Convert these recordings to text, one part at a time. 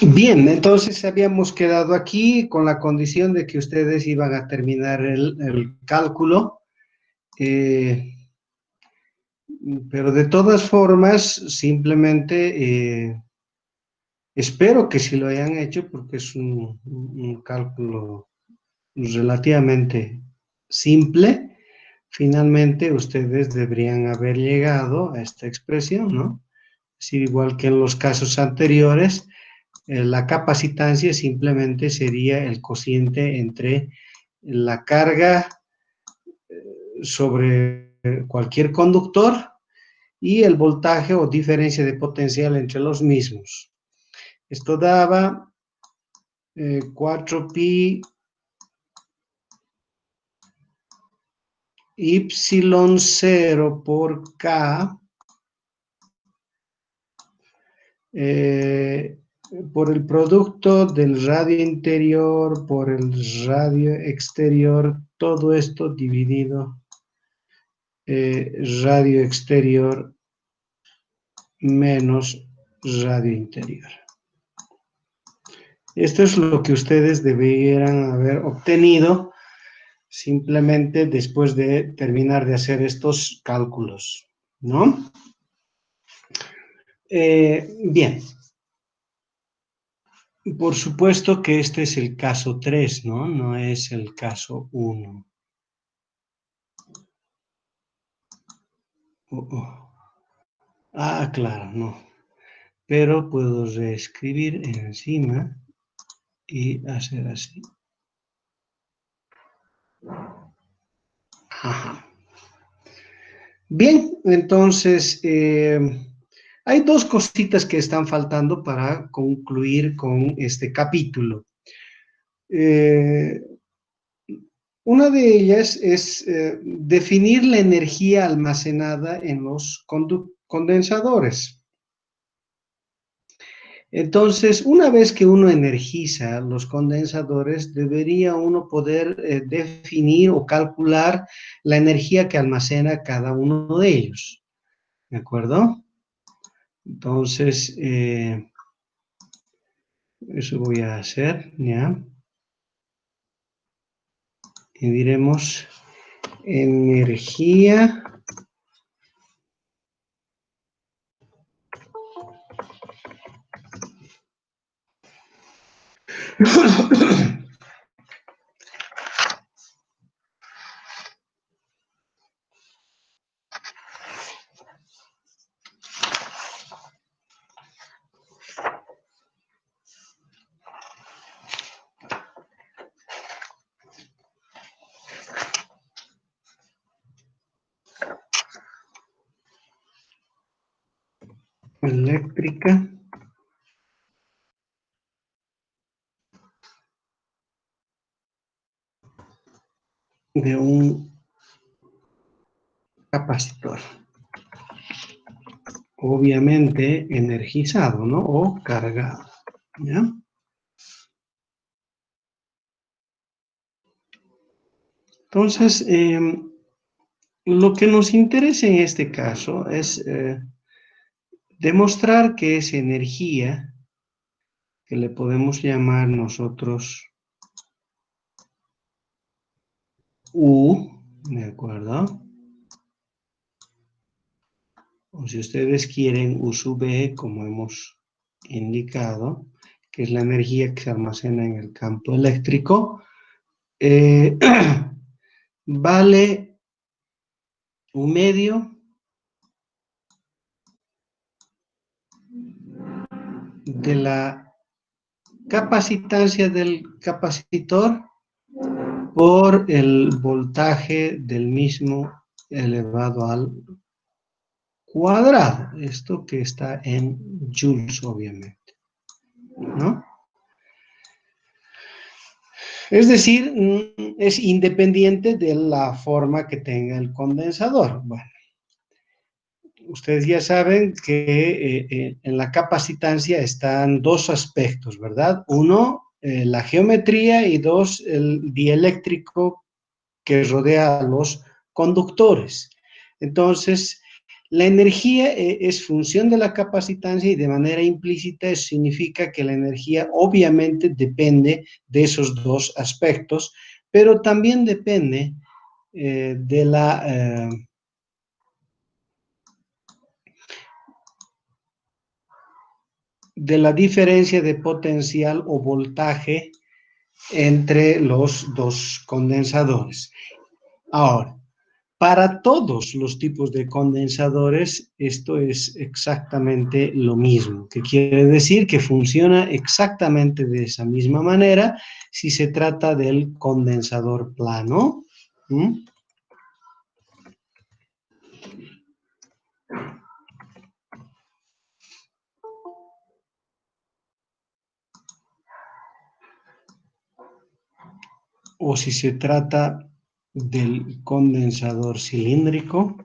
Bien, entonces habíamos quedado aquí con la condición de que ustedes iban a terminar el cálculo, eh, pero de todas formas, simplemente espero que sí lo hayan hecho porque es un cálculo relativamente simple. Finalmente, ustedes deberían haber llegado a esta expresión, ¿no? Es igual que en los casos anteriores. La capacitancia simplemente sería el cociente entre la carga sobre cualquier conductor y el voltaje o diferencia de potencial entre los mismos. Esto daba 4pi y0 por K por el producto del radio interior por el radio exterior, todo esto dividido radio exterior menos radio interior. Esto es lo que ustedes debieran haber obtenido simplemente después de terminar de hacer estos cálculos, ¿no? Bien. Por supuesto que este es el caso 3, ¿no? No es el caso 1. Ah, claro, no. Pero puedo reescribir encima y hacer así. Ajá. Bien, entonces, hay dos cositas que están faltando para concluir con este capítulo. Una de ellas es definir la energía almacenada en los condensadores. Entonces, una vez que uno energiza los condensadores, debería uno poder definir o calcular la energía que almacena cada uno de ellos. ¿De acuerdo? Entonces, eso voy a hacer, ¿ya? Y diremos energía eléctrica de un capacitor. Obviamente energizado, ¿no? O cargado, ¿ya? Entonces, lo que nos interesa en este caso es demostrar que es energía, que le podemos llamar nosotros U, ¿de acuerdo? O si ustedes quieren U sub E, como hemos indicado, que es la energía que se almacena en el campo eléctrico, vale un medio de la capacitancia del capacitor por el voltaje del mismo elevado al cuadrado. Esto que está en joules, obviamente, ¿no? Es decir, es independiente de la forma que tenga el condensador. Bueno, ustedes ya saben que en la capacitancia están dos aspectos, ¿verdad? Uno, la geometría, y dos, el dieléctrico que rodea a los conductores. Entonces, La energía es función de la capacitancia y de manera implícita eso significa que la energía obviamente depende de esos dos aspectos, pero también depende de la diferencia de potencial o voltaje entre los dos condensadores. Ahora, para todos los tipos de condensadores, esto es exactamente lo mismo, que quiere decir que funciona exactamente de esa misma manera si se trata del condensador plano. ¿Mm? O si se trata del condensador cilíndrico.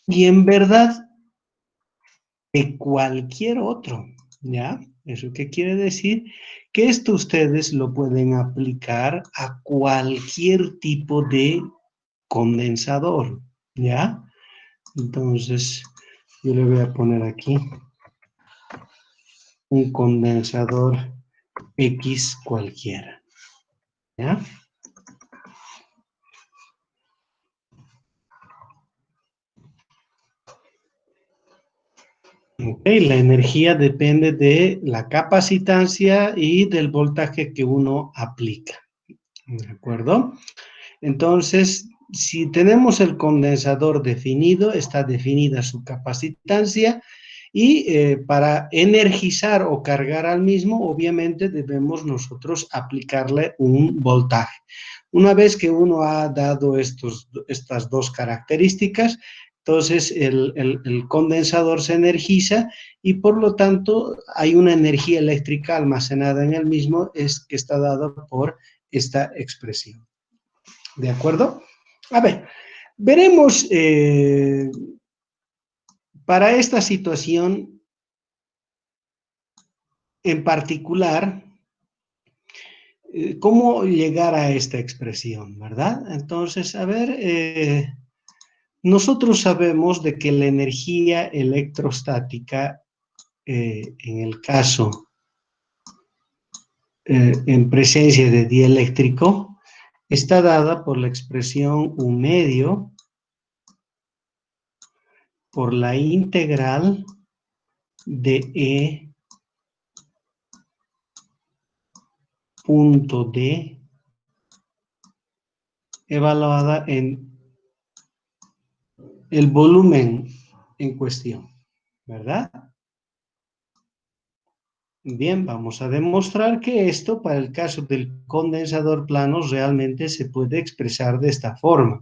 Y en verdad, de cualquier otro, ¿ya? ¿Eso qué quiere decir? Que esto ustedes lo pueden aplicar a cualquier tipo de condensador, ¿ya? Entonces, yo le voy a poner aquí un condensador X cualquiera, ¿ya? Okay, la energía depende de la capacitancia y del voltaje que uno aplica, ¿de acuerdo? Entonces, si tenemos el condensador definido, está definida su capacitancia y para energizar o cargar al mismo, obviamente debemos nosotros aplicarle un voltaje. Una vez que uno ha dado estas dos características, entonces el condensador se energiza y por lo tanto hay una energía eléctrica almacenada en el mismo que está dada por esta expresión. ¿De acuerdo? A ver, veremos para esta situación en particular cómo llegar a esta expresión, ¿verdad? Entonces, a ver, nosotros sabemos de que la energía electrostática, en el caso, en presencia de dieléctrico, está dada por la expresión U medio por la integral de E punto D evaluada en el volumen en cuestión, ¿verdad? Bien, vamos a demostrar que esto para el caso del condensador plano realmente se puede expresar de esta forma.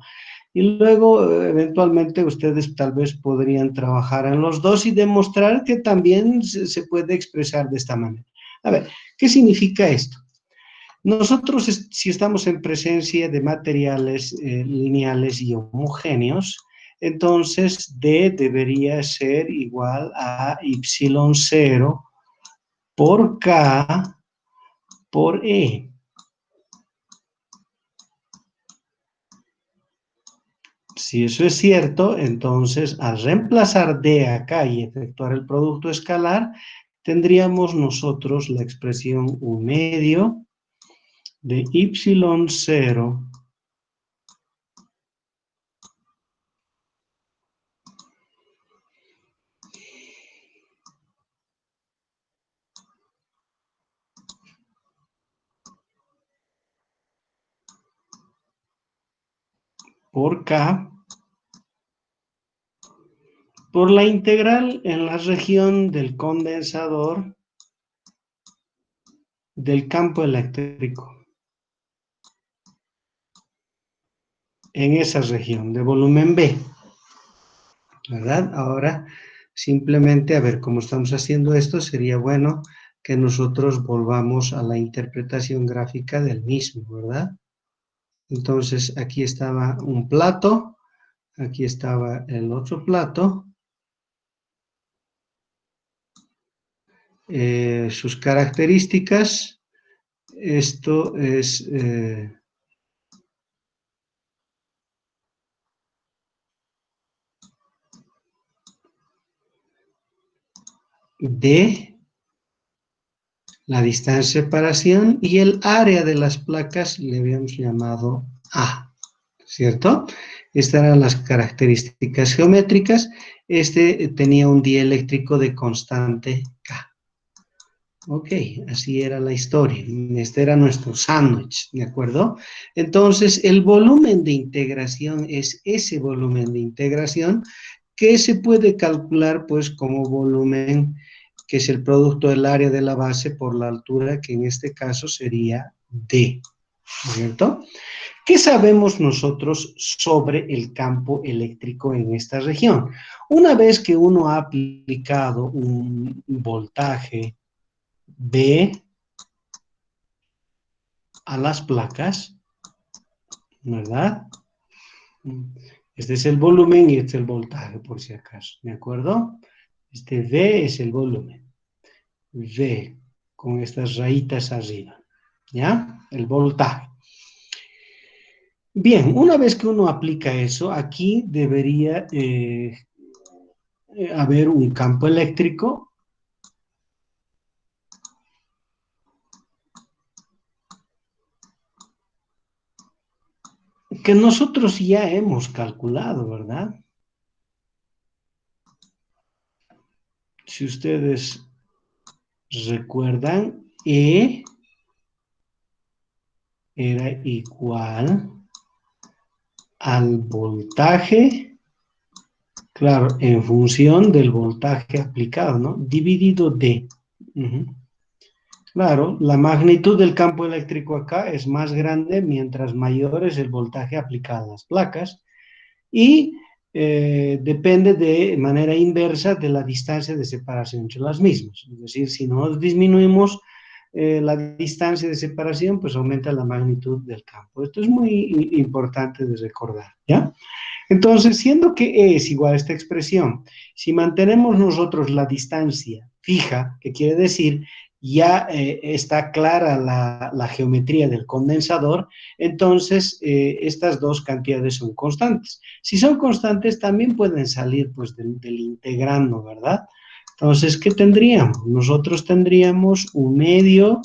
Y luego, eventualmente, ustedes tal vez podrían trabajar en los dos y demostrar que también se puede expresar de esta manera. A ver, ¿qué significa esto? Nosotros, si estamos en presencia de materiales lineales y homogéneos, entonces D debería ser igual a Y0 por K por E. Si eso es cierto, entonces al reemplazar D acá y efectuar el producto escalar, tendríamos nosotros la expresión U medio de Y0 por K por la integral en la región del condensador del campo eléctrico. En esa región de volumen B. ¿Verdad? Ahora, simplemente, a ver, cómo estamos haciendo esto, sería bueno que nosotros volvamos a la interpretación gráfica del mismo, ¿verdad? Entonces, aquí estaba un plato, aquí estaba el otro plato, sus características, esto es D, la distancia de separación, y el área de las placas le habíamos llamado A, ¿cierto? Estas eran las características geométricas. Este tenía un dieléctrico de constante K. Ok, así era la historia. Este era nuestro sándwich, ¿de acuerdo? Entonces, el volumen de integración es ese volumen de integración que se puede calcular, pues, como volumen, que es el producto del área de la base por la altura, que en este caso sería D, ¿cierto? ¿Qué sabemos nosotros sobre el campo eléctrico en esta región? Una vez que uno ha aplicado un voltaje B a las placas, ¿verdad? Este es el volumen y este es el voltaje, por si acaso, ¿de acuerdo? Este V es el volumen. V, con estas rayitas arriba, ¿ya? El voltaje. Bien, una vez que uno aplica eso, aquí debería haber un campo eléctrico que nosotros ya hemos calculado, ¿verdad? Si ustedes recuerdan, E era igual al voltaje, claro, en función del voltaje aplicado, ¿no? Dividido D. Claro, la magnitud del campo eléctrico acá es más grande mientras mayor es el voltaje aplicado a las placas y depende de manera inversa de la distancia de separación entre las mismas. Es decir, si no disminuimos la distancia de separación, pues aumenta la magnitud del campo. Esto es muy importante de recordar, ¿ya? Entonces, siendo que E es igual a esta expresión, si mantenemos nosotros la distancia fija, que quiere decir ya está clara la geometría del condensador, entonces estas dos cantidades son constantes. Si son constantes, también pueden salir pues del integrando, ¿verdad? Entonces, ¿qué tendríamos? Nosotros tendríamos un medio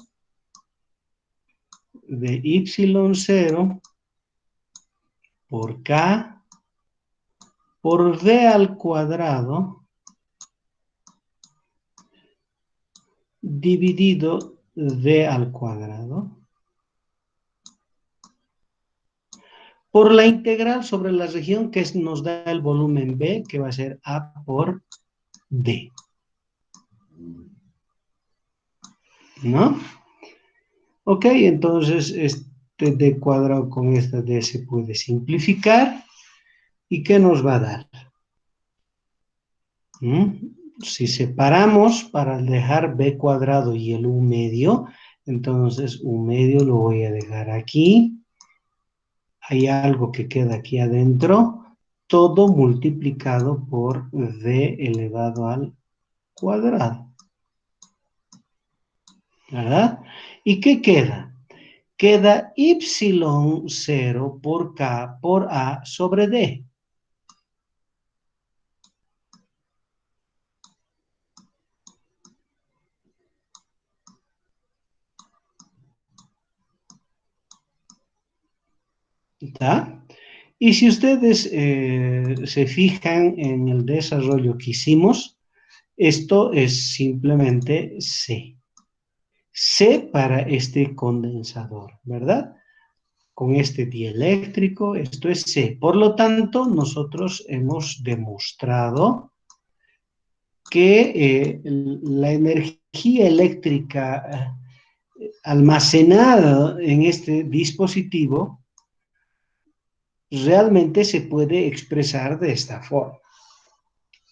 de y0 por k por d al cuadrado dividido d al cuadrado por la integral sobre la región que nos da el volumen B, que va a ser A por D. ¿No? Ok, entonces este D cuadrado con esta D se puede simplificar. ¿Y qué nos va a dar? Si separamos para dejar B cuadrado y el U medio, entonces U medio lo voy a dejar aquí. Hay algo que queda aquí adentro, todo multiplicado por D elevado al cuadrado. ¿Verdad? ¿Y qué queda? Queda y0 por K por A sobre D. ¿Está? Y si ustedes se fijan en el desarrollo que hicimos, esto es simplemente C. C para este condensador, ¿verdad? Con este dieléctrico, esto es C. Por lo tanto, nosotros hemos demostrado que la energía eléctrica almacenada en este dispositivo realmente se puede expresar de esta forma.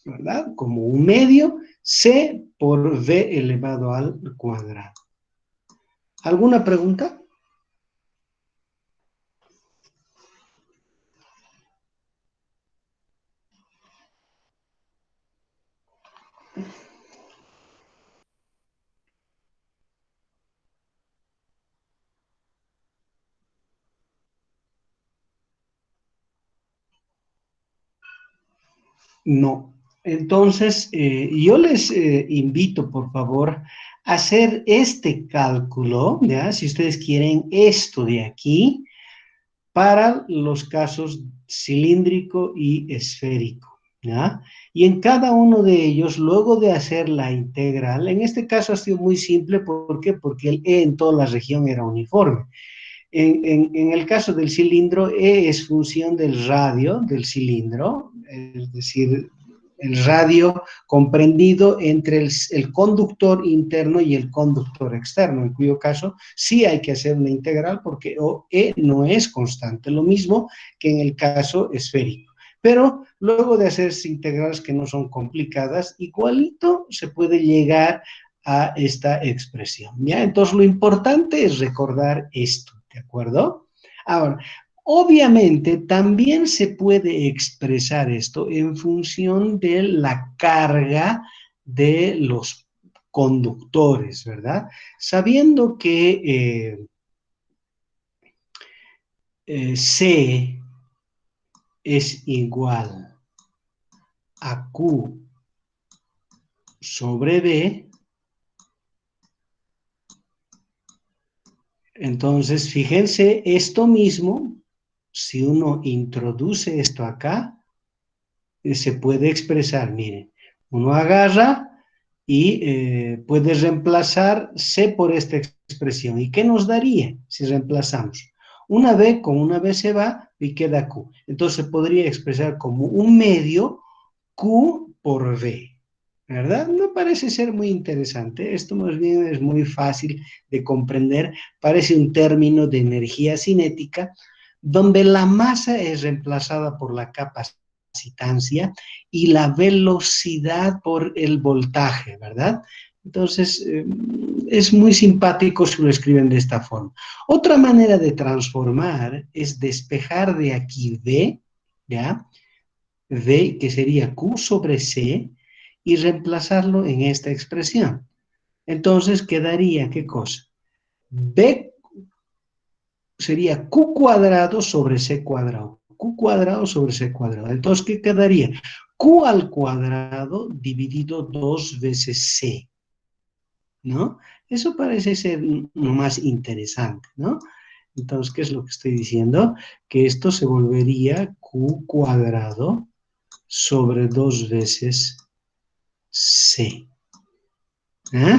¿verdad? Como un medio, C por V elevado al cuadrado. ¿Alguna pregunta? No. Entonces, yo les invito, por favor, a hacer este cálculo, ¿ya? Si ustedes quieren esto de aquí, para los casos cilíndrico y esférico, ¿ya? Y en cada uno de ellos, luego de hacer la integral, en este caso ha sido muy simple, ¿por qué? Porque el E en toda la región era uniforme. En el caso del cilindro, E es función del radio del cilindro, es decir, el radio comprendido entre el conductor interno y el conductor externo, en cuyo caso sí hay que hacer una integral porque E no es constante, lo mismo que en el caso esférico. Pero luego de hacerse integrales que no son complicadas, igualito se puede llegar a esta expresión, ¿ya? Entonces lo importante es recordar esto, ¿de acuerdo? Ahora, obviamente también se puede expresar esto en función de la carga de los conductores, ¿verdad? Sabiendo que C es igual a Q sobre B, entonces fíjense, esto mismo, si uno introduce esto acá, se puede expresar, miren, uno agarra y puede reemplazar C por esta expresión. ¿Y qué nos daría si reemplazamos? Una B con una B se va y queda Q. Entonces podría expresar como un medio Q por V. ¿Verdad? No parece ser muy interesante. Esto más bien es muy fácil de comprender. Parece un término de energía cinética donde la masa es reemplazada por la capacitancia y la velocidad por el voltaje, ¿verdad? Entonces, es muy simpático si lo escriben de esta forma. Otra manera de transformar es despejar de aquí V, ¿ya? V, que sería Q sobre C, y reemplazarlo en esta expresión. Entonces quedaría, ¿qué cosa? B sería Q cuadrado sobre C cuadrado. Q cuadrado sobre C cuadrado. Entonces, ¿qué quedaría? Q al cuadrado dividido 2 veces C, ¿no? Eso parece ser lo más interesante, ¿no? Entonces, ¿qué es lo que estoy diciendo? Que esto se volvería Q cuadrado sobre 2 veces C. ¿Eh?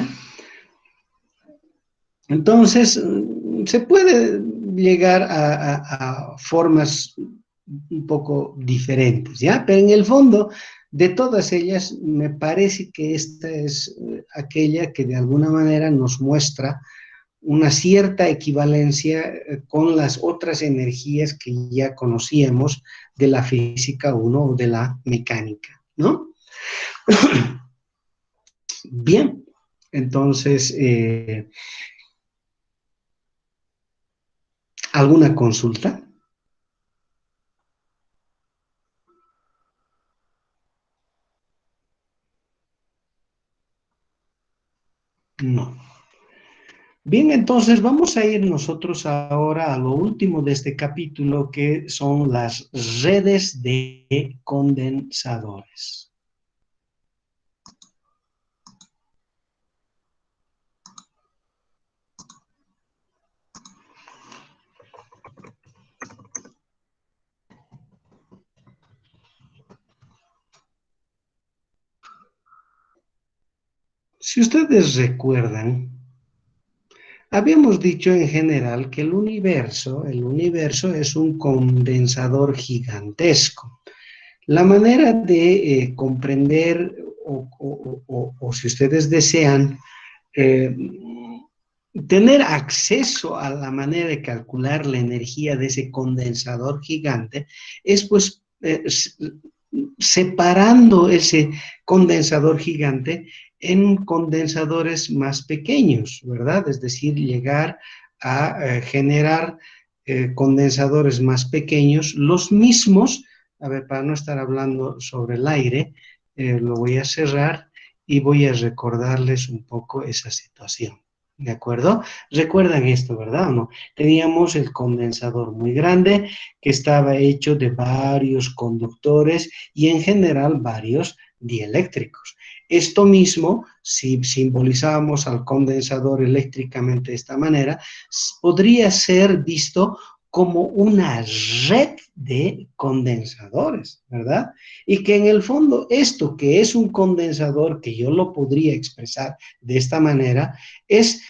Entonces, se puede llegar a formas un poco diferentes, ¿ya? Pero en el fondo, de todas ellas, me parece que esta es aquella que de alguna manera nos muestra una cierta equivalencia con las otras energías que ya conocíamos de la física 1 o de la mecánica, ¿no? Bien, entonces, ¿alguna consulta? No. Bien, entonces vamos a ir nosotros ahora a lo último de este capítulo, que son las redes de condensadores. Si ustedes recuerdan, habíamos dicho en general que el universo es un condensador gigantesco. La manera de comprender, o si ustedes desean, eh, tener acceso a la manera de calcular la energía de ese condensador gigante, es pues separando ese condensador gigante en condensadores más pequeños, ¿verdad? Es decir, llegar a generar condensadores más pequeños, los mismos, a ver, para no estar hablando sobre el aire, lo voy a cerrar y voy a recordarles un poco esa situación. ¿De acuerdo? Recuerdan esto, ¿verdad o no? Teníamos el condensador muy grande que estaba hecho de varios conductores y en general varios dieléctricos. Esto mismo, si simbolizábamos al condensador eléctricamente de esta manera, podría ser visto como una red de condensadores, ¿verdad? Y que en el fondo esto que es un condensador, que yo lo podría expresar de esta manera, es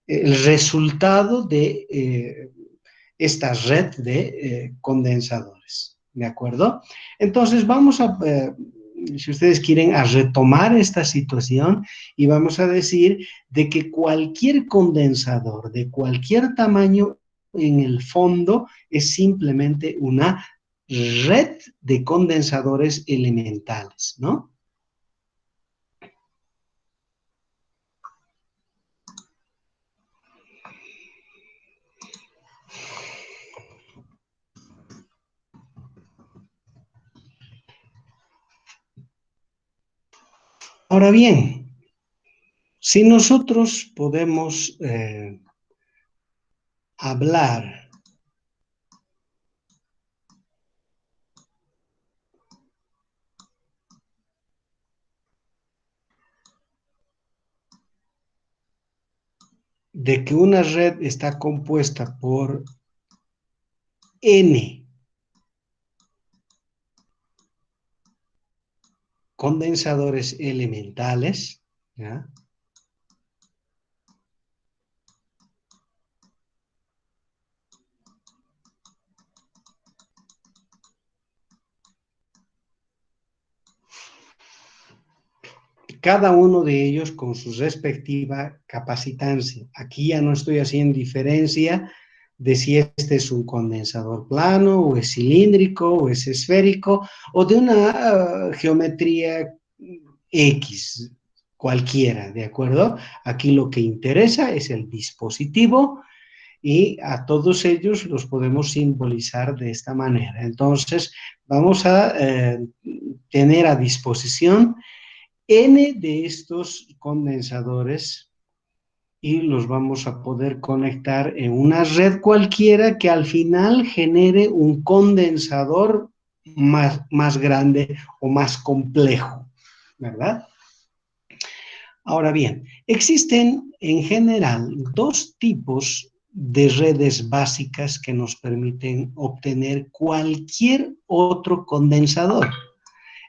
el resultado de esta red de condensadores, ¿de acuerdo? Entonces vamos a, si ustedes quieren, a retomar esta situación y vamos a decir de que cualquier condensador de cualquier tamaño en el fondo es simplemente una red de condensadores elementales, ¿no? Ahora bien, si nosotros podemos hablar de que una red está compuesta por N condensadores elementales, ¿ya? Cada uno de ellos con su respectiva capacitancia. Aquí ya no estoy haciendo diferencia de si este es un condensador plano, o es cilíndrico, o es esférico, o de una geometría X, cualquiera, ¿de acuerdo? Aquí lo que interesa es el dispositivo y a todos ellos los podemos simbolizar de esta manera. Entonces, vamos a tener a disposición N de estos condensadores y los vamos a poder conectar en una red cualquiera que al final genere un condensador más grande o más complejo, ¿verdad? Ahora bien, existen en general dos tipos de redes básicas que nos permiten obtener cualquier otro condensador.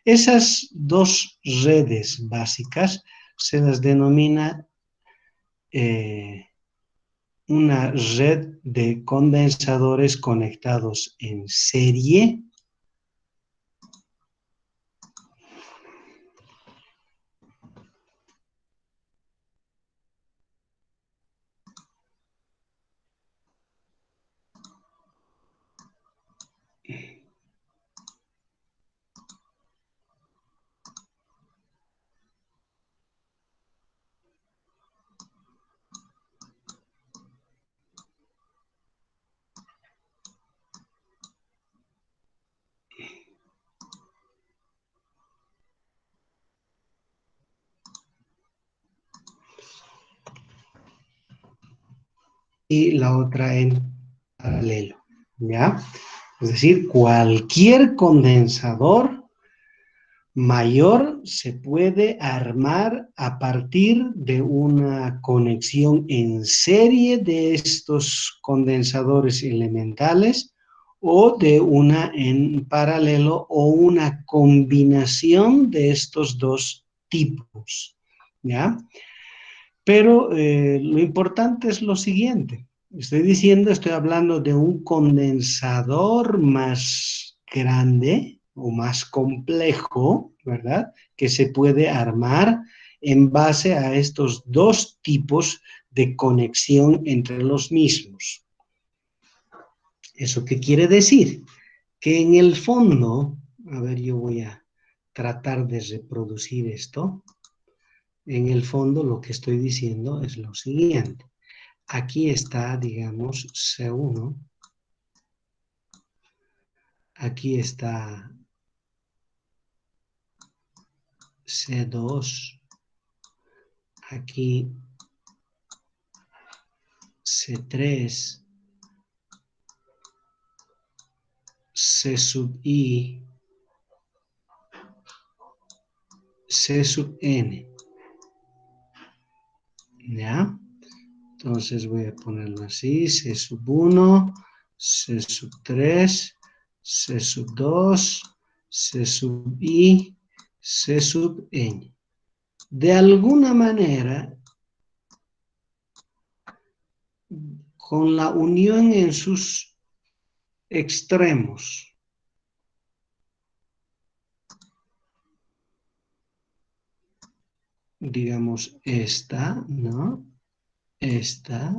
Esas dos redes básicas se las denomina una red de condensadores conectados en serie y la otra en paralelo, ¿ya? Es decir, cualquier condensador mayor se puede armar a partir de una conexión en serie de estos condensadores elementales o de una en paralelo o una combinación de estos dos tipos, ¿ya? Pero lo importante es lo siguiente. Estoy hablando de un condensador más grande o más complejo, ¿verdad? Que se puede armar en base a estos dos tipos de conexión entre los mismos. ¿Eso qué quiere decir? Que en el fondo, a ver, yo voy a tratar de reproducir esto, en el fondo lo que estoy diciendo es lo siguiente. Aquí está, digamos, C1. Aquí está C2. Aquí C3. C sub I. C sub N. ¿Ya? Entonces voy a ponerlo así, C sub 1, C sub 3, C sub 2, C sub I, C sub N. De alguna manera, con la unión en sus extremos, digamos esta, ¿no? Esta.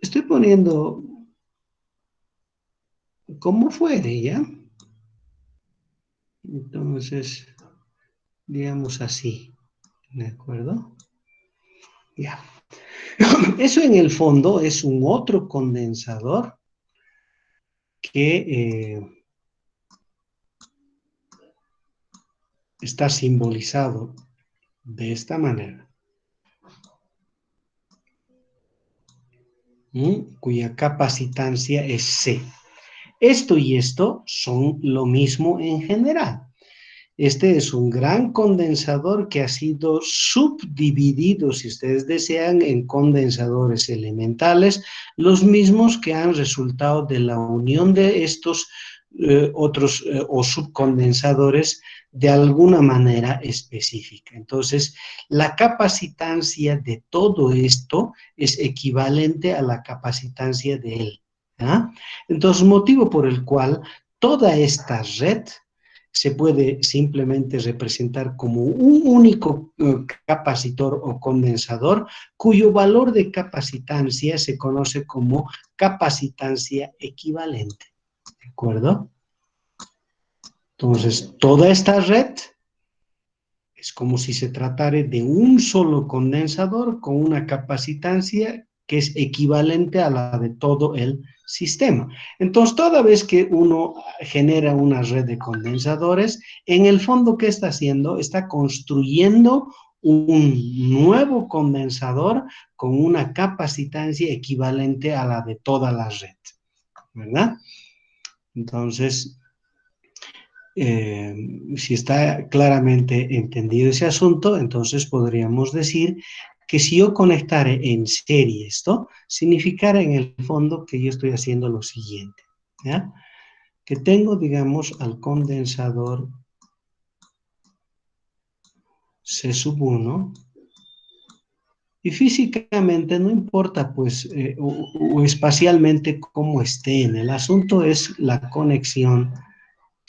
Estoy poniendo como fuere, ¿ya? Entonces, digamos así, ¿de acuerdo? Ya. Eso en el fondo es un otro condensador que está simbolizado de esta manera, cuya capacitancia es C. Esto y esto son lo mismo en general. Este es un gran condensador que ha sido subdividido, si ustedes desean, en condensadores elementales, los mismos que han resultado de la unión de estos otros o subcondensadores de alguna manera específica. Entonces, la capacitancia de todo esto es equivalente a la capacitancia de él. ¿Ah? Entonces, motivo por el cual toda esta red se puede simplemente representar como un único capacitor o condensador, cuyo valor de capacitancia se conoce como capacitancia equivalente. ¿De acuerdo? Entonces, toda esta red es como si se tratara de un solo condensador con una capacitancia que es equivalente a la de todo el sistema. Entonces, toda vez que uno genera una red de condensadores, en el fondo, ¿qué está haciendo? Está construyendo un nuevo condensador con una capacitancia equivalente a la de toda la red, ¿verdad? Entonces, si está claramente entendido ese asunto, entonces podríamos decir que si yo conectara en serie esto, significara en el fondo que yo estoy haciendo lo siguiente, ¿ya? Que tengo, digamos, al condensador C sub 1, y físicamente no importa, pues, o espacialmente cómo estén, el asunto es la conexión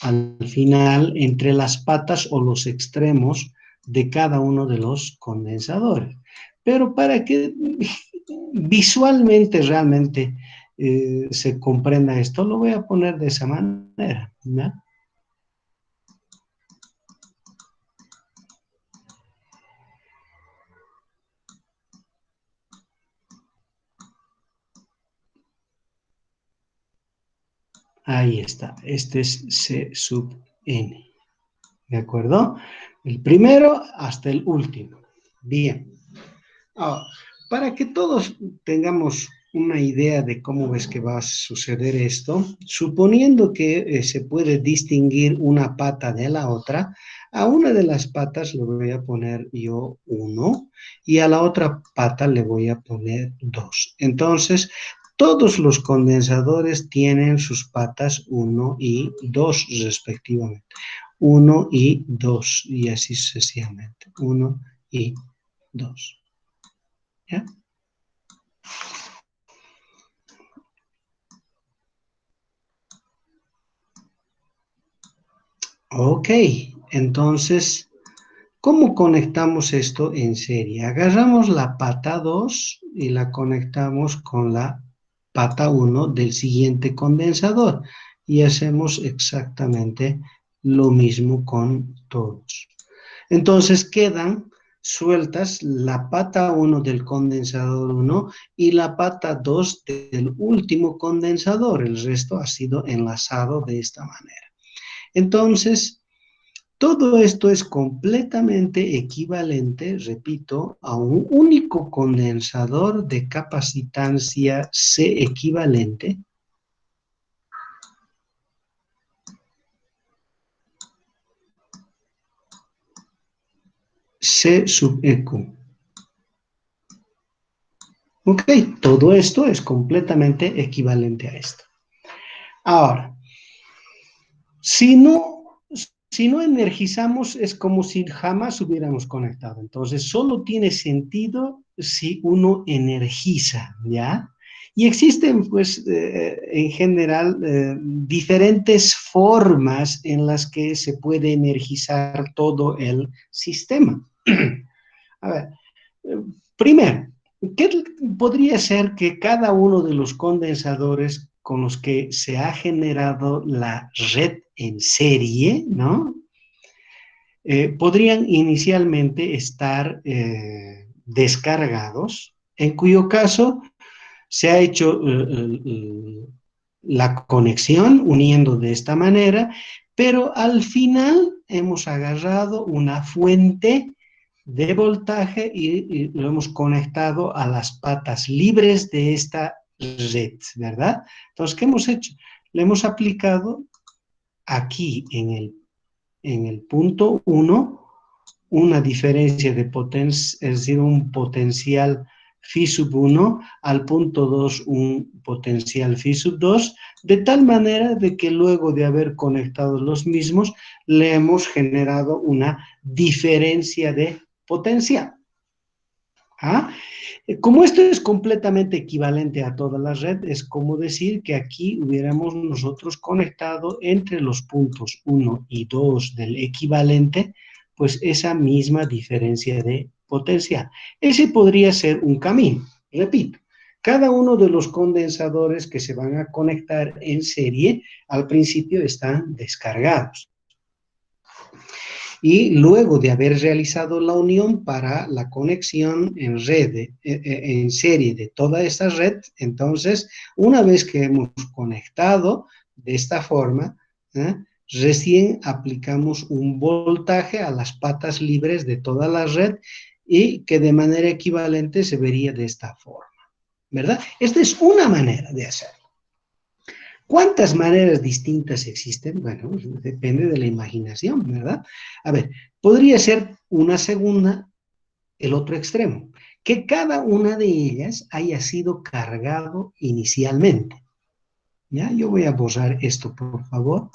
al final entre las patas o los extremos de cada uno de los condensadores. Pero para que visualmente realmente se comprenda esto, lo voy a poner de esa manera, ¿no? Ahí está, este es C sub N, ¿de acuerdo? El primero hasta el último. Bien. Ahora, para que todos tengamos una idea de cómo es que va a suceder esto, suponiendo que se puede distinguir una pata de la otra, a una de las patas le voy a poner yo 1 y a la otra pata le voy a poner 2. Entonces, todos los condensadores tienen sus patas 1 y 2 respectivamente. 1 y 2 y así sucesivamente. 1 y 2. ¿Ya? Ok, entonces, ¿cómo conectamos esto en serie? Agarramos la pata 2 y la conectamos con la pata 1 del siguiente condensador, y hacemos exactamente lo mismo con todos. Entonces quedan sueltas la pata 1 del condensador 1 y la pata 2 del último condensador. El resto ha sido enlazado de esta manera. Entonces, todo esto es completamente equivalente, repito, a un único condensador de capacitancia C equivalente. C sub EQ. Ok, todo esto es completamente equivalente a esto. Ahora, si no energizamos, es como si jamás hubiéramos conectado. Entonces, solo tiene sentido si uno energiza, ¿ya? Y existen, pues, en general, diferentes formas en las que se puede energizar todo el sistema. A ver, primero, ¿qué podría ser que cada uno de los condensadores con los que se ha generado la red en serie, ¿no? Podrían inicialmente estar descargados, en cuyo caso se ha hecho la conexión uniendo de esta manera, pero al final hemos agarrado una fuente de voltaje y lo hemos conectado a las patas libres de esta red, ¿verdad? Entonces, ¿qué hemos hecho? Le hemos aplicado aquí en el punto 1 una diferencia de potencia, es decir, un potencial phi sub 1 al punto 2 un potencial phi sub 2, de tal manera de que luego de haber conectado los mismos, le hemos generado una diferencia de potencial. ¿Ah? Como esto es completamente equivalente a toda la red, es como decir que aquí hubiéramos nosotros conectado entre los puntos 1 y 2 del equivalente, pues esa misma diferencia de potencial. Ese podría ser un camino. Repito, cada uno de los condensadores que se van a conectar en serie, al principio están descargados. Y luego de haber realizado la unión para la conexión en red, en serie de toda esta red, entonces, una vez que hemos conectado de esta forma, recién aplicamos un voltaje a las patas libres de toda la red y que de manera equivalente se vería de esta forma, ¿verdad? Esta es una manera de hacerlo. ¿Cuántas maneras distintas existen? Bueno, depende de la imaginación, ¿verdad? A ver, podría ser una segunda, el otro extremo, que cada una de ellas haya sido cargado inicialmente. ¿Ya? Yo voy a borrar esto, por favor.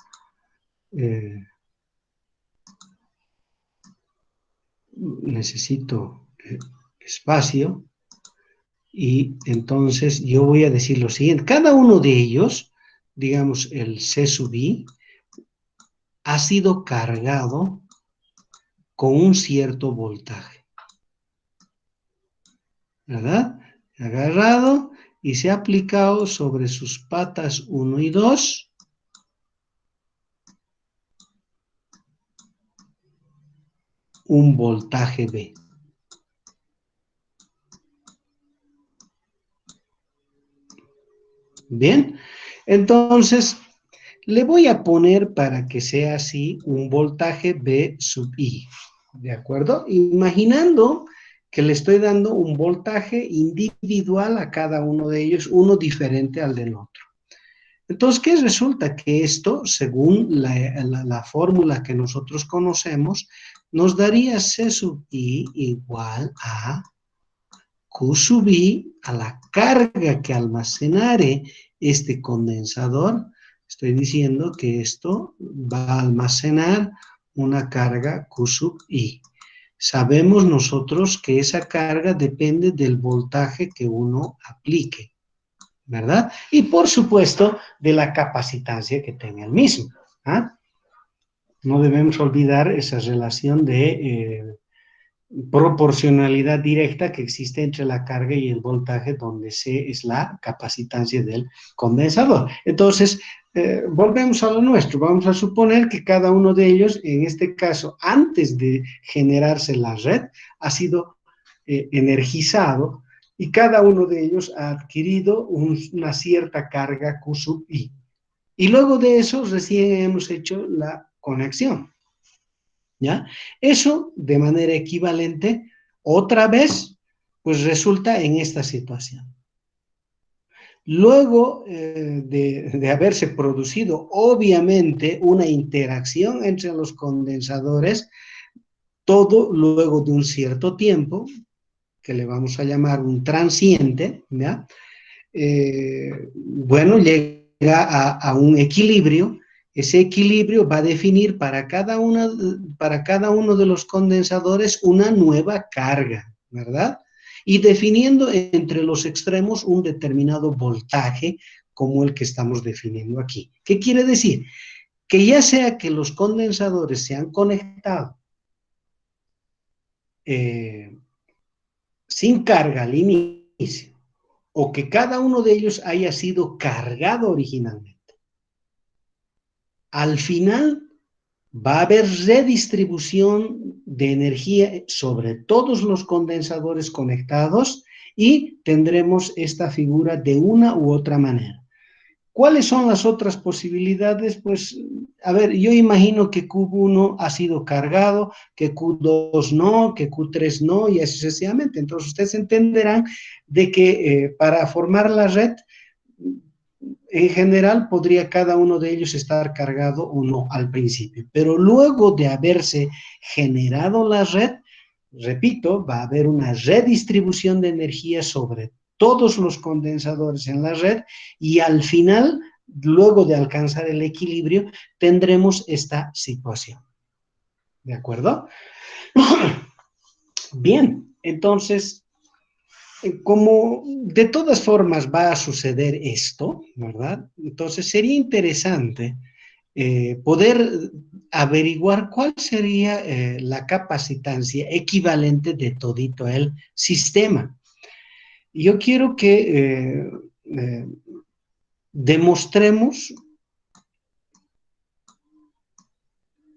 Necesito espacio. Y entonces yo voy a decir lo siguiente. Cada uno de ellos, digamos el C sub I, ha sido cargado con un cierto voltaje, ¿verdad? Agarrado y se ha aplicado sobre sus patas 1 y 2 un voltaje B. Bien, entonces le voy a poner para que sea así un voltaje B sub I, ¿de acuerdo? Imaginando que le estoy dando un voltaje individual a cada uno de ellos, uno diferente al del otro. Entonces, ¿qué resulta? Que esto, según la fórmula que nosotros conocemos, nos daría C sub I igual a Q sub I a la carga que almacenare este condensador. Estoy diciendo que esto va a almacenar una carga Q sub I. Sabemos nosotros que esa carga depende del voltaje que uno aplique, ¿verdad? Y por supuesto de la capacitancia que tenga el mismo. ¿Ah? No debemos olvidar esa relación de proporcionalidad directa que existe entre la carga y el voltaje, donde C es la capacitancia del condensador. Entonces, volvemos a lo nuestro. Vamos a suponer que cada uno de ellos, en este caso, antes de generarse la red, ha sido energizado y cada uno de ellos ha adquirido una cierta carga Q sub I. Y luego de eso recién hemos hecho la conexión, ¿ya? Eso de manera equivalente, otra vez, pues resulta en esta situación. Luego de haberse producido, obviamente, una interacción entre los condensadores, todo luego de un cierto tiempo, que le vamos a llamar un transiente, ¿ya? Bueno, llega a un equilibrio. Ese equilibrio va a definir para cada uno de los condensadores una nueva carga, ¿verdad? Y definiendo entre los extremos un determinado voltaje como el que estamos definiendo aquí. ¿Qué quiere decir? Que ya sea que los condensadores se han conectado eh, sin carga al inicio, o que cada uno de ellos haya sido cargado originalmente. Al final va a haber redistribución de energía sobre todos los condensadores conectados y tendremos esta figura de una u otra manera. ¿Cuáles son las otras posibilidades? Pues, a ver, yo imagino que Q1 ha sido cargado, que Q2 no, que Q3 no, y así sucesivamente. Entonces, ustedes entenderán de que para formar la red, en general, podría cada uno de ellos estar cargado o no al principio. Pero luego de haberse generado la red, repito, va a haber una redistribución de energía sobre todos los condensadores en la red y al final, luego de alcanzar el equilibrio, tendremos esta situación. ¿De acuerdo? Bien, entonces, como de todas formas va a suceder esto, ¿verdad? Entonces sería interesante poder averiguar cuál sería la capacitancia equivalente de todito el sistema. Yo quiero que eh, demostremos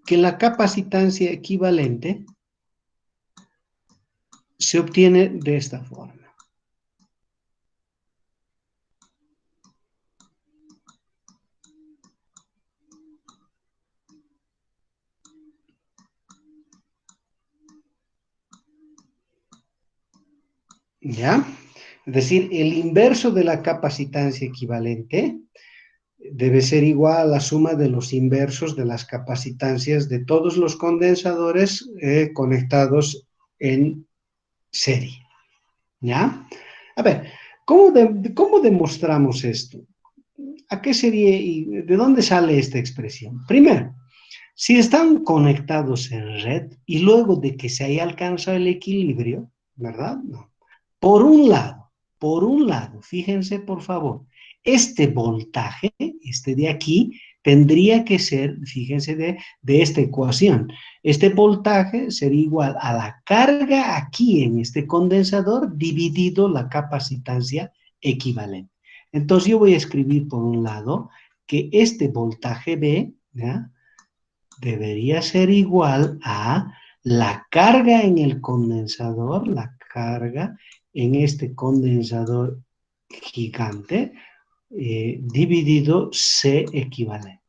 que la capacitancia equivalente se obtiene de esta forma. ¿Ya? Es decir, el inverso de la capacitancia equivalente debe ser igual a la suma de los inversos de las capacitancias de todos los condensadores conectados en serie. ¿Ya? A ver, ¿cómo demostramos esto? ¿A qué sería y de dónde sale esta expresión? Primero, si están conectados en red y luego de que se haya alcanzado el equilibrio, ¿verdad? No. Por un lado, fíjense por favor, este voltaje, este de aquí, tendría que ser, fíjense de esta ecuación, este voltaje sería igual a la carga aquí en este condensador dividido la capacitancia equivalente. Entonces yo voy a escribir por un lado que este voltaje B, ¿ya?, debería ser igual a la carga en el condensador, la carga en este condensador gigante, dividido C equivalente.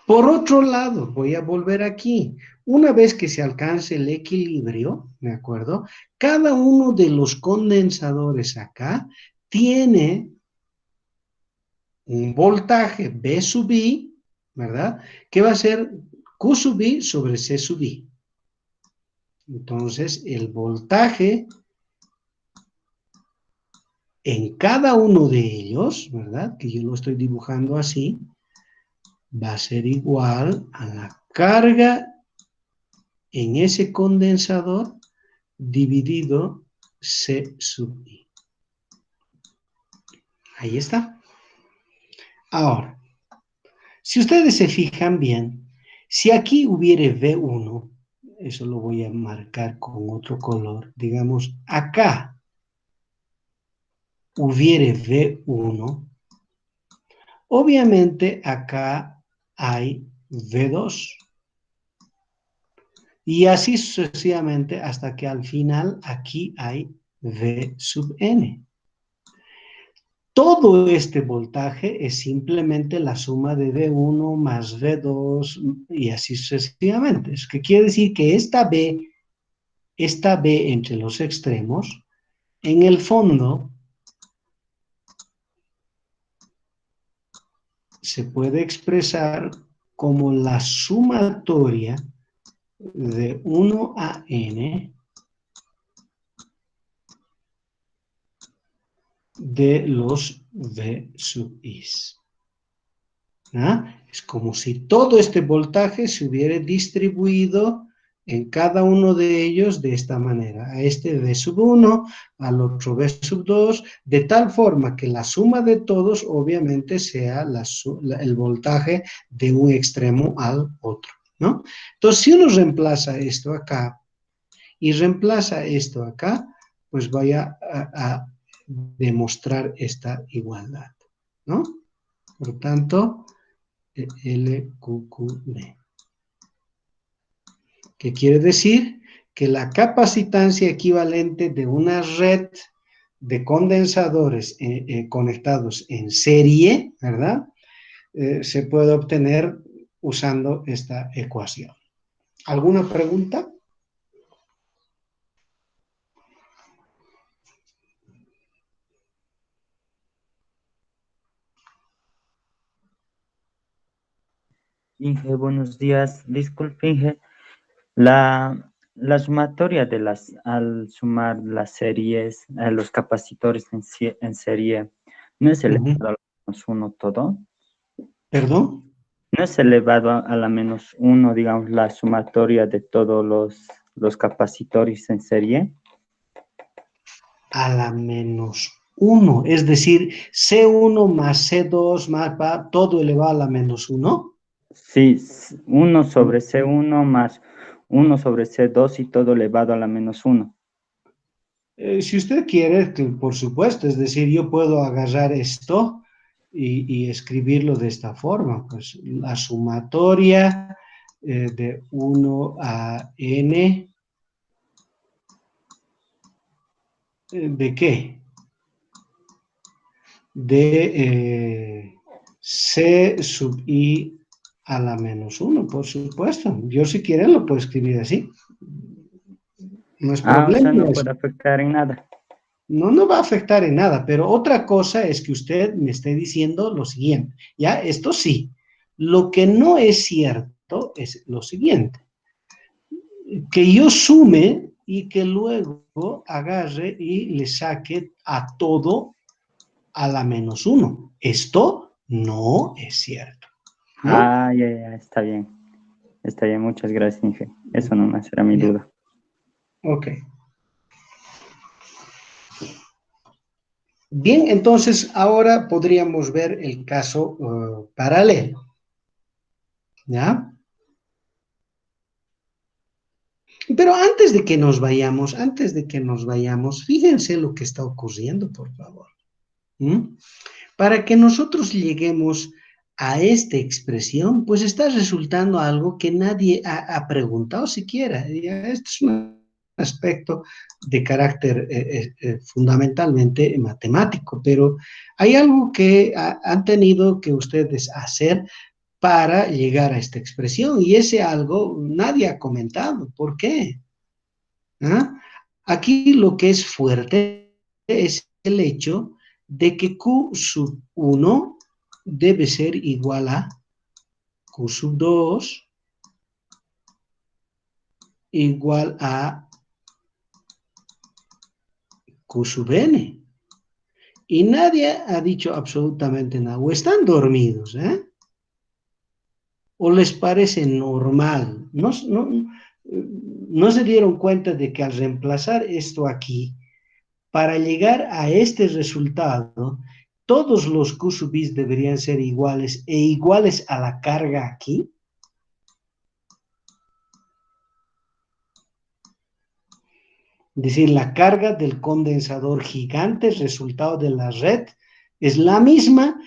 Por otro lado, voy a volver aquí. Una vez que se alcance el equilibrio, ¿de acuerdo? Cada uno de los condensadores acá tiene un voltaje B sub I, ¿verdad? Que va a ser Q sub I sobre C sub I. Entonces, el voltaje en cada uno de ellos, ¿verdad?, que yo lo estoy dibujando así, va a ser igual a la carga en ese condensador dividido C sub I. Ahí está. Ahora, si ustedes se fijan bien, si aquí hubiera V1, eso lo voy a marcar con otro color, digamos acá, hubiere V1, obviamente acá hay V2. Y así sucesivamente hasta que al final aquí hay V sub n. Todo este voltaje es simplemente la suma de V1 más V2 y así sucesivamente. Es que quiere decir que esta B entre los extremos, en el fondo se puede expresar como la sumatoria de 1 a n de los V sub is. ¿Ah? Es como si todo este voltaje se hubiera distribuido en cada uno de ellos de esta manera. A este V sub 1, al otro V sub 2, de tal forma que la suma de todos obviamente sea el voltaje de un extremo al otro, ¿no? Entonces, si uno reemplaza esto acá y reemplaza esto acá, pues vaya a demostrar esta igualdad, ¿no? Por tanto, LQQD. ¿Qué quiere decir? Que la capacitancia equivalente de una red de condensadores conectados en serie, ¿verdad? Se puede obtener usando esta ecuación. ¿Alguna pregunta? Inge, buenos días. Disculpe, Inge. La sumatoria al sumar las series, los capacitores en serie, ¿no es elevado a la menos uno todo? ¿Perdón? ¿No es elevado a la menos uno, digamos, la sumatoria de todos los capacitores en serie? A la menos 1, es decir, C1 más C2 más todo elevado a la menos 1. Sí, 1 sobre C1 más 1 sobre C2 y todo elevado a la menos uno. Si usted quiere, que por supuesto, es decir, yo puedo agarrar esto y escribirlo de esta forma, pues la sumatoria de 1 a n, ¿de qué? De c sub i a la menos 1, por supuesto. Yo si quieren lo puedo escribir así. No es O sea, problema no eso. puede afectar en nada. No nos va a afectar en nada, pero otra cosa es que usted me esté diciendo lo siguiente, ¿ya? Esto sí. Lo que no es cierto es lo siguiente, que yo sume y que luego agarre y le saque a todo a la menos 1. Esto no es cierto, ¿no? Ya, está bien. Está bien, muchas gracias, Inge. Eso nomás era mi Ya, duda. ok. Bien, entonces ahora podríamos ver el caso paralelo, ¿ya? Pero antes de que nos vayamos, fíjense lo que está ocurriendo, por favor. ¿Mm? Para que nosotros lleguemos a esta expresión, pues está resultando algo que nadie ha preguntado siquiera. Esto es un aspecto de carácter fundamentalmente matemático, pero hay algo que han tenido que ustedes hacer para llegar a esta expresión y ese algo nadie ha comentado. ¿Por qué? ¿Ah? Aquí lo que es fuerte es el hecho de que Q sub 1 debe ser igual a Q sub 2 igual a Q sub n. Y nadie ha dicho absolutamente nada. O están dormidos, ¿eh? O les parece normal. No se dieron cuenta de que al reemplazar esto aquí, para llegar a este resultado, todos los Q sub i deberían ser iguales e iguales a la carga aquí. Es decir, la carga del condensador gigante, resultado de la red, es la misma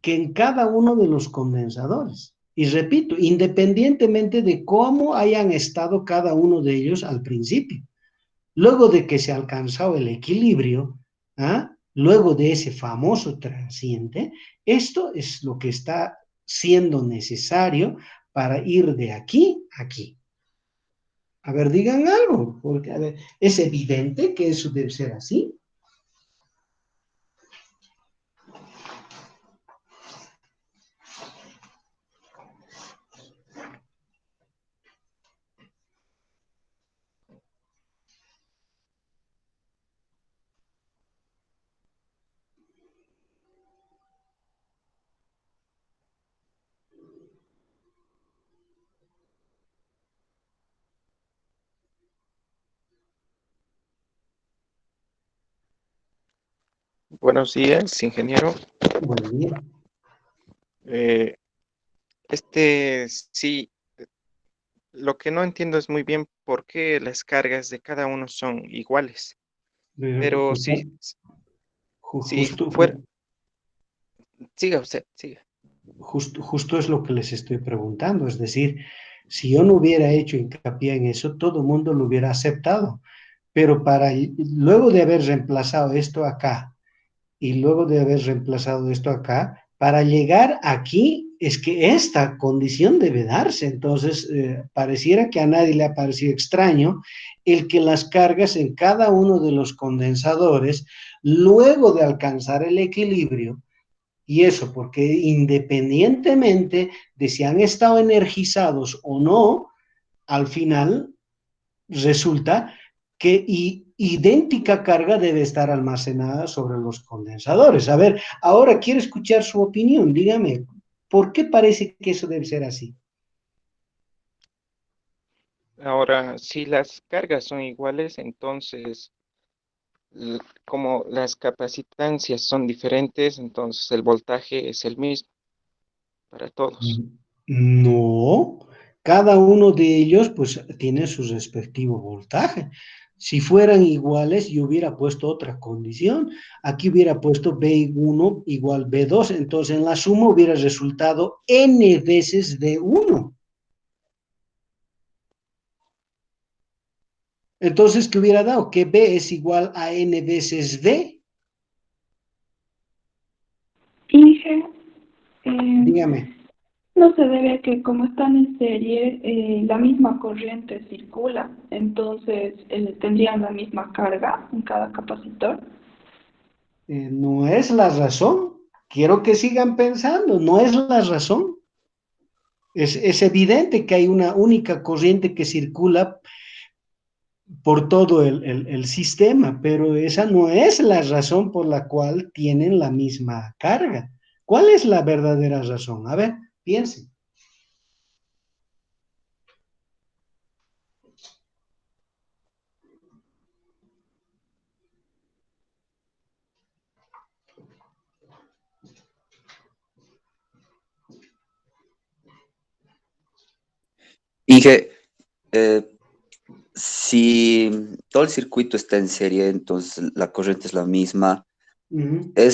que en cada uno de los condensadores. Y repito, independientemente de cómo hayan estado cada uno de ellos al principio. Luego de que se ha alcanzado el equilibrio, ¿ah? Luego de ese famoso transiente, esto es lo que está siendo necesario para ir de aquí a aquí. A ver, digan algo, porque a ver, es evidente que eso debe ser así. Buenos días, ingeniero. Bueno, bien. Eh, sí, lo que no entiendo es muy bien por qué las cargas de cada uno son iguales. Pero si Justo, fuera, siga usted, siga. justo es lo que les estoy preguntando. Es decir, si yo no hubiera hecho hincapié en eso, todo el mundo lo hubiera aceptado. Pero luego de haber reemplazado esto acá y luego de haber reemplazado esto acá, para llegar aquí es que esta condición debe darse. Entonces, pareciera que a nadie le ha parecido extraño el que las cargas en cada uno de los condensadores, luego de alcanzar el equilibrio, y eso porque independientemente de si han estado energizados o no, al final resulta que idéntica carga debe estar almacenada sobre los condensadores. A ver, ahora quiero escuchar su opinión. Dígame, ¿por qué parece que eso debe ser así? Ahora, si las cargas son iguales, entonces, como las capacitancias son diferentes, entonces el voltaje es el mismo para todos. No, cada uno de ellos pues tiene su respectivo voltaje. Si fueran iguales, yo hubiera puesto otra condición. Aquí hubiera puesto B1 igual B2, entonces en la suma hubiera resultado n veces D1. Entonces, ¿qué hubiera dado? Que B es igual a n veces D. Inge, Dígame. no se debe a que como están en serie, la misma corriente circula, entonces tendrían la misma carga en cada capacitor. No es la razón. Quiero que sigan pensando, no es la razón. Es evidente que hay una única corriente que circula por todo el sistema, pero esa no es la razón por la cual tienen la misma carga. ¿Cuál es la verdadera razón? A ver, piensen. Inge, eh, si todo el circuito está en serie, entonces la corriente es la misma. Ujú. O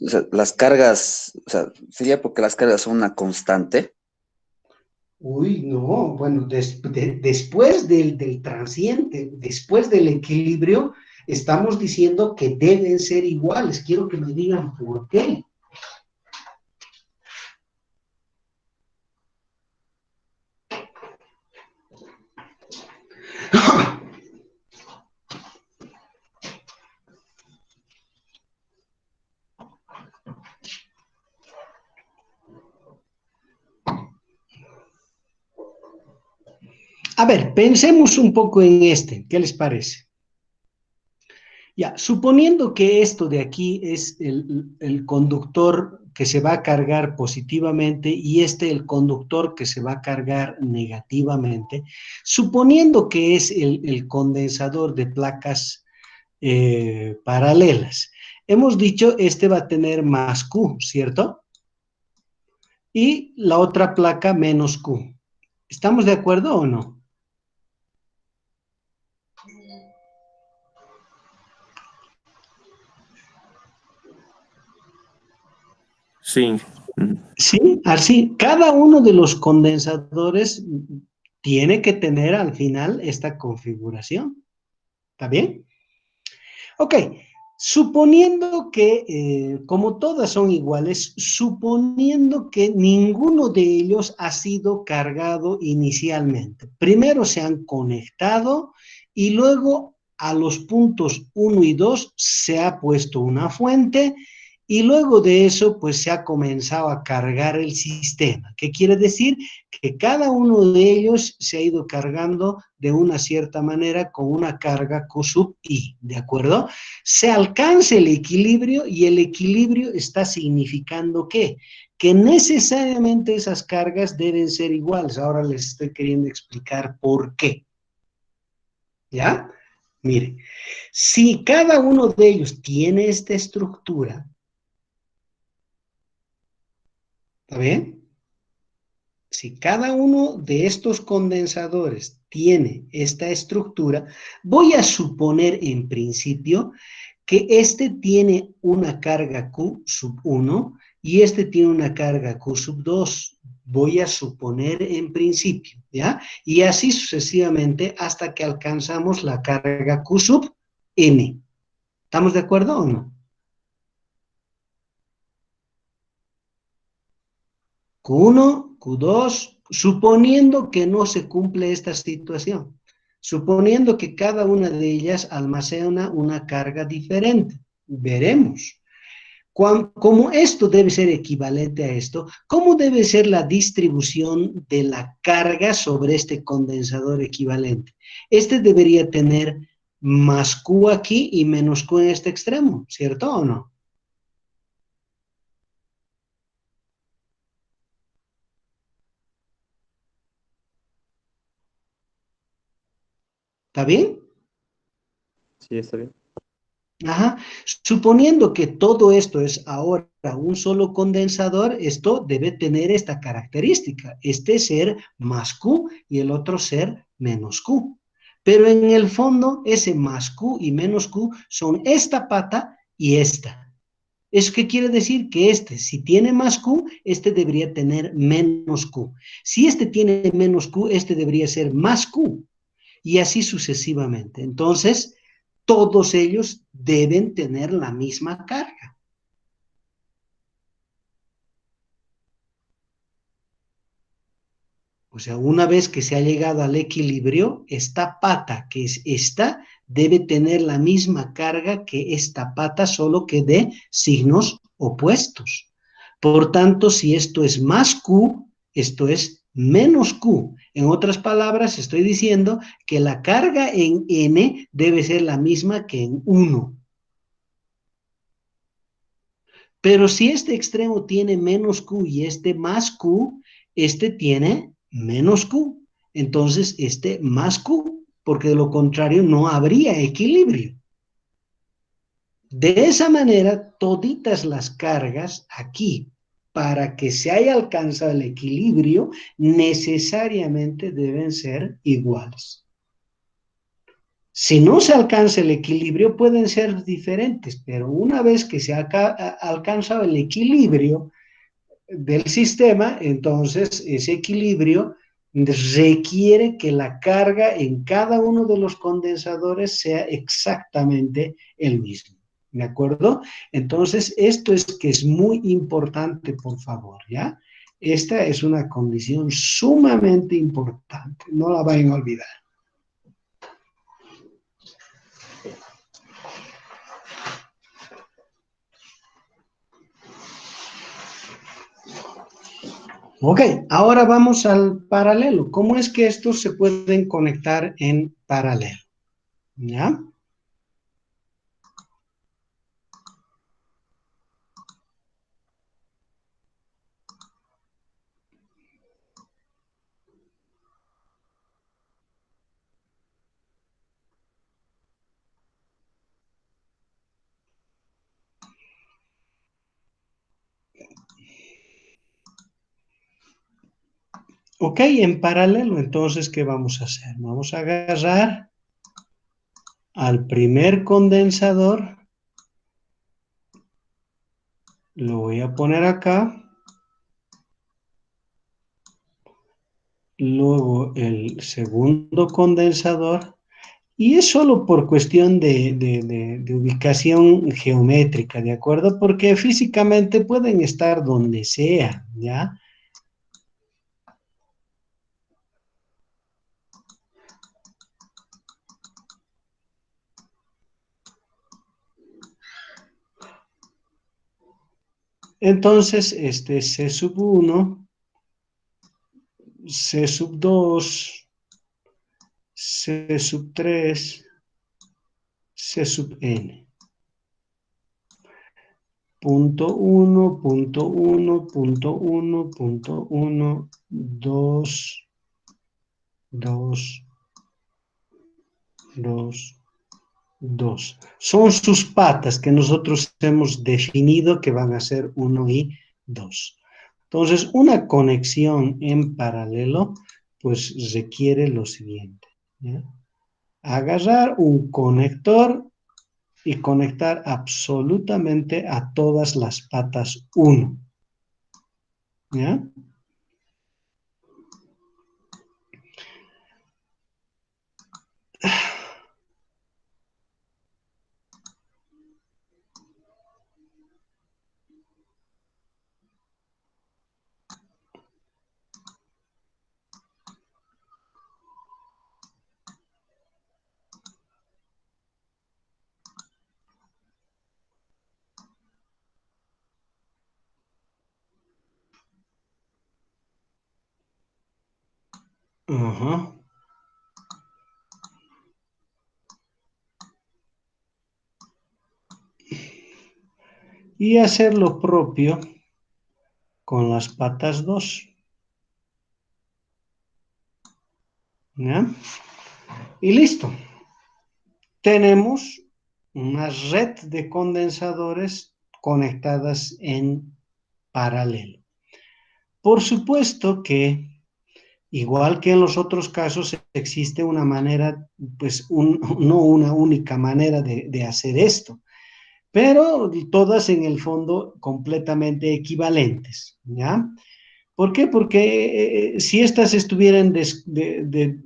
sea, las cargas, o sea, sería porque las cargas son una constante. Uy, no, bueno, después del transiente, después del equilibrio, estamos diciendo que deben ser iguales. Quiero que me digan por qué. A ver, pensemos un poco en este. ¿Qué les parece? Ya, suponiendo que esto de aquí es el conductor que se va a cargar positivamente y este el conductor que se va a cargar negativamente, suponiendo que es el condensador de placas paralelas. Hemos dicho este va a tener más Q, ¿cierto? Y la otra placa menos Q. ¿Estamos de acuerdo o no? Sí. Sí, así, cada uno de los condensadores tiene que tener al final esta configuración. ¿Está bien? Ok, suponiendo que, como todas son iguales, suponiendo que ninguno de ellos ha sido cargado inicialmente. Primero se han conectado y luego a los puntos 1 y 2 se ha puesto una fuente y luego de eso pues se ha comenzado a cargar el sistema. ¿Qué quiere decir? Que cada uno de ellos se ha ido cargando de una cierta manera con una carga Q sub I, ¿de acuerdo? Se alcanza el equilibrio y el equilibrio está significando ¿qué? Que necesariamente esas cargas deben ser iguales. Ahora les estoy queriendo explicar por qué. ¿Ya? Mire, si cada uno de ellos tiene esta estructura, ¿está bien? Si cada uno de estos condensadores tiene esta estructura, voy a suponer en principio que este tiene una carga Q sub 1 y este tiene una carga Q sub 2. Voy a suponer en principio, ¿ya? Y así sucesivamente hasta que alcanzamos la carga Q sub N. ¿Estamos de acuerdo o no? Q1, Q2, suponiendo que no se cumple esta situación, suponiendo que cada una de ellas almacena una carga diferente. Veremos. Como esto debe ser equivalente a esto, ¿cómo debe ser la distribución de la carga sobre este condensador equivalente? Este debería tener más Q aquí y menos Q en este extremo, ¿cierto o no? ¿Está bien? Sí, está bien. Ajá. Suponiendo que todo esto es ahora un solo condensador, esto debe tener esta característica, este ser más Q y el otro ser menos Q. Pero en el fondo, ese más Q y menos Q son esta pata y esta. ¿Eso qué quiere decir? Que este, si tiene más Q, este debería tener menos Q. Si este tiene menos Q, este debería ser más Q. Y así sucesivamente. Entonces, todos ellos deben tener la misma carga. O sea, una vez que se ha llegado al equilibrio, esta pata, que es esta, debe tener la misma carga que esta pata, solo que de signos opuestos. Por tanto, si esto es más Q, esto es menos Q. En otras palabras, estoy diciendo que la carga en N debe ser la misma que en 1. Pero si este extremo tiene menos Q y este más Q, este tiene menos Q. Entonces, este más Q, porque de lo contrario no habría equilibrio. De esa manera, toditas las cargas aquí, para que se haya alcanzado el equilibrio, necesariamente deben ser iguales. Si no se alcanza el equilibrio, pueden ser diferentes, pero una vez que se ha alcanzado el equilibrio del sistema, entonces ese equilibrio requiere que la carga en cada uno de los condensadores sea exactamente el mismo. ¿De acuerdo? Entonces, esto es que es muy importante, por favor, ¿ya? Esta es una condición sumamente importante, no la vayan a olvidar. Ok, ahora vamos al paralelo. ¿Cómo es que estos se pueden conectar en paralelo? ¿Ya? Ok, en paralelo, entonces, ¿qué vamos a hacer? Vamos a agarrar al primer condensador Lo voy a poner acá. Luego el segundo condensador. Y es solo por cuestión de ubicación geométrica, ¿de acuerdo? Porque físicamente pueden estar donde sea, ¿ya? Entonces, este C sub 1, C sub 2, C sub 3, C sub n. Punto 1, punto 1, punto 1, punto 1, 2, 2, 2, 2. Son sus patas que nosotros hemos definido que van a ser 1 y 2. Entonces, una conexión en paralelo, pues requiere lo siguiente, ¿ya? Agarrar un conector y conectar absolutamente a todas las patas 1, ¿ya? Ajá. Y hacer lo propio con las patas 2, ¿ya? Y listo. Tenemos una red de condensadores conectadas en paralelo. Por supuesto que, igual que en los otros casos, existe una manera, pues no una única manera de hacer esto, pero todas en el fondo completamente equivalentes, ¿ya? ¿Por qué? Porque si estas estuvieran, es decir,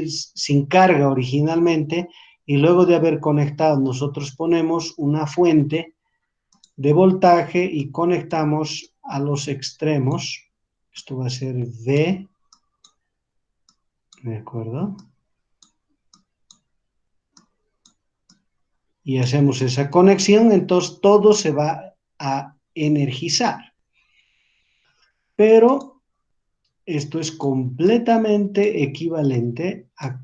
sin carga originalmente, y luego de haber conectado, nosotros ponemos una fuente de voltaje y conectamos a los extremos. Esto va a ser V, ¿de acuerdo? Y hacemos esa conexión, entonces todo se va a energizar. Pero esto es completamente equivalente a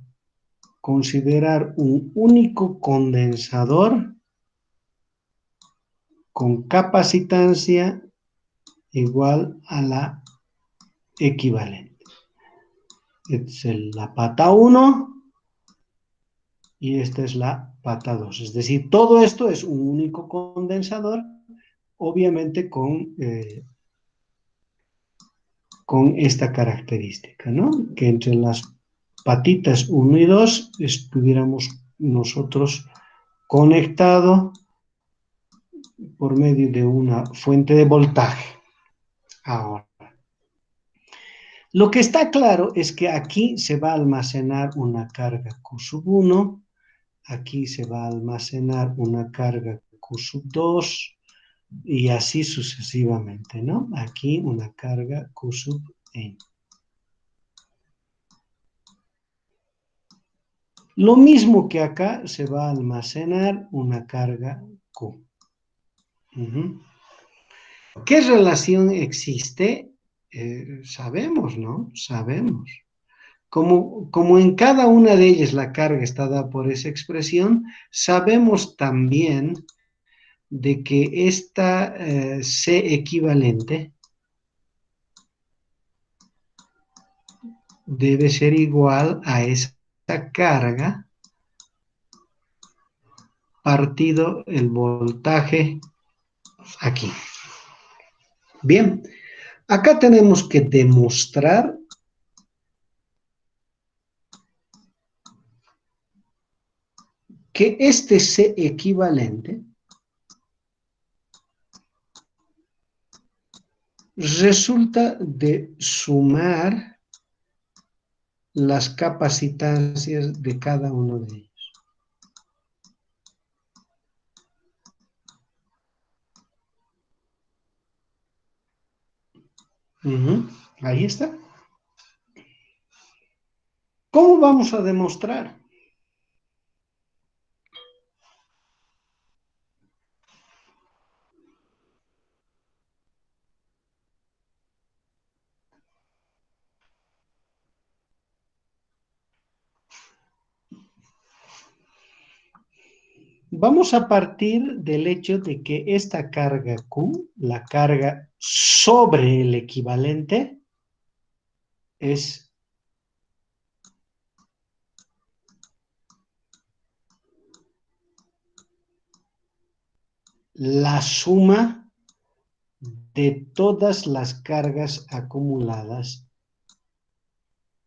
considerar un único condensador con capacitancia igual a la equivalente. Esta es la pata 1 y esta es la pata 2. Es decir, todo esto es un único condensador, obviamente con esta característica, ¿no? Que entre las patitas 1 y 2 estuviéramos nosotros conectado por medio de una fuente de voltaje. Ahora, lo que está claro es que aquí se va a almacenar una carga Q sub 1, aquí se va a almacenar una carga Q sub 2 y así sucesivamente, ¿no? Aquí una carga Q sub n. Lo mismo que acá se va a almacenar una carga Q. ¿Qué relación existe? Sabemos, ¿no? Sabemos. Como en cada una de ellas la carga está dada por esa expresión, sabemos también de que esta C equivalente debe ser igual a esa carga partido el voltaje aquí. Bien, acá tenemos que demostrar que este C equivalente resulta de sumar las capacitancias de cada uno de ellos. Ahí está. ¿Cómo vamos a demostrar? Vamos a partir del hecho de que esta carga Q, la carga sobre el equivalente, es la suma de todas las cargas acumuladas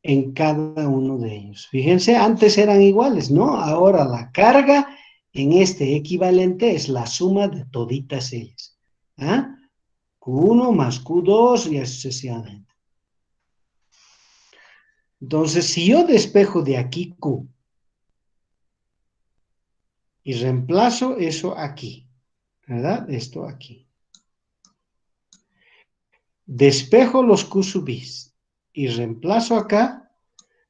en cada uno de ellos. Fíjense, antes eran iguales, ¿no? Ahora la carga en este equivalente es la suma de toditas ellas. ¿Ah? Q1 más Q2 y así sucesivamente. Entonces, si yo despejo de aquí Q y reemplazo eso aquí, ¿verdad? Esto aquí. Despejo los Q sub i y reemplazo acá,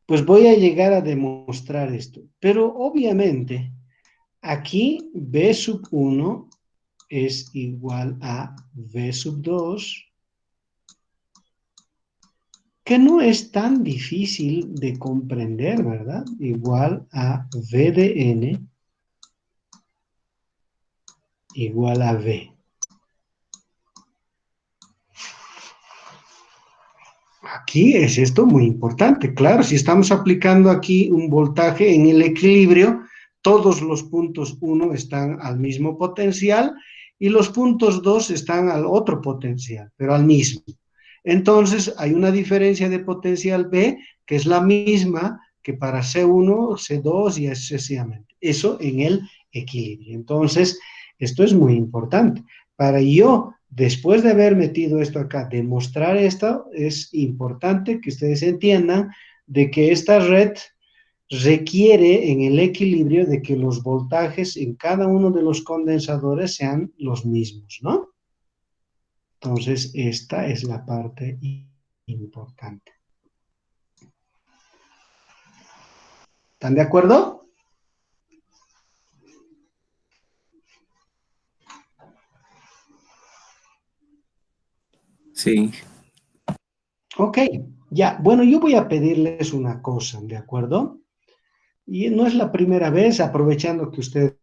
pues voy a llegar a demostrar esto. Pero obviamente, aquí B sub 1 es igual a V sub 2, que no es tan difícil de comprender, ¿verdad? Igual a V de N igual a V. Aquí es esto muy importante, claro, si estamos aplicando aquí un voltaje en el equilibrio, todos los puntos 1 están al mismo potencial y los puntos 2 están al otro potencial, pero al mismo. Entonces, hay una diferencia de potencial B que es la misma que para C1, C2 y así sucesivamente. Eso en el equilibrio. Entonces, esto es muy importante. Para yo, después de haber metido esto acá, demostrar esto, es importante que ustedes entiendan de que esta red requiere en el equilibrio de que los voltajes en cada uno de los condensadores sean los mismos, ¿no? Entonces, esta es la parte importante. ¿Están de acuerdo? Sí. Ok, ya. Bueno, yo voy a pedirles una cosa, ¿de acuerdo? Y no es la primera vez, aprovechando que ustedes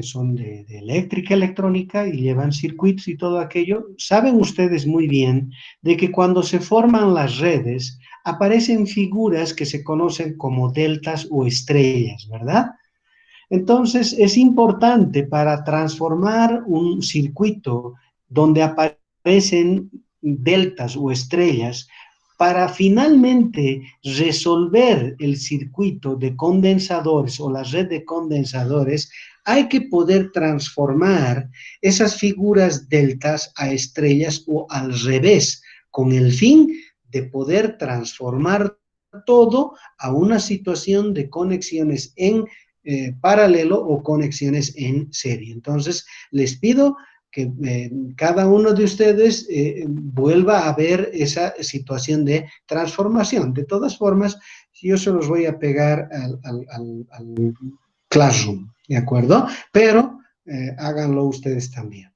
son de eléctrica, electrónica y llevan circuitos y todo aquello, saben ustedes muy bien de que cuando se forman las redes, aparecen figuras que se conocen como deltas o estrellas, ¿verdad? Entonces, es importante para transformar un circuito donde aparecen deltas o estrellas, para finalmente resolver el circuito de condensadores o la red de condensadores, hay que poder transformar esas figuras deltas a estrellas o al revés, con el fin de poder transformar todo a una situación de conexiones en paralelo o conexiones en serie. Entonces, les pido que cada uno de ustedes vuelva a ver esa situación de transformación. De todas formas, yo se los voy a pegar al Classroom, ¿de acuerdo? Pero háganlo ustedes también.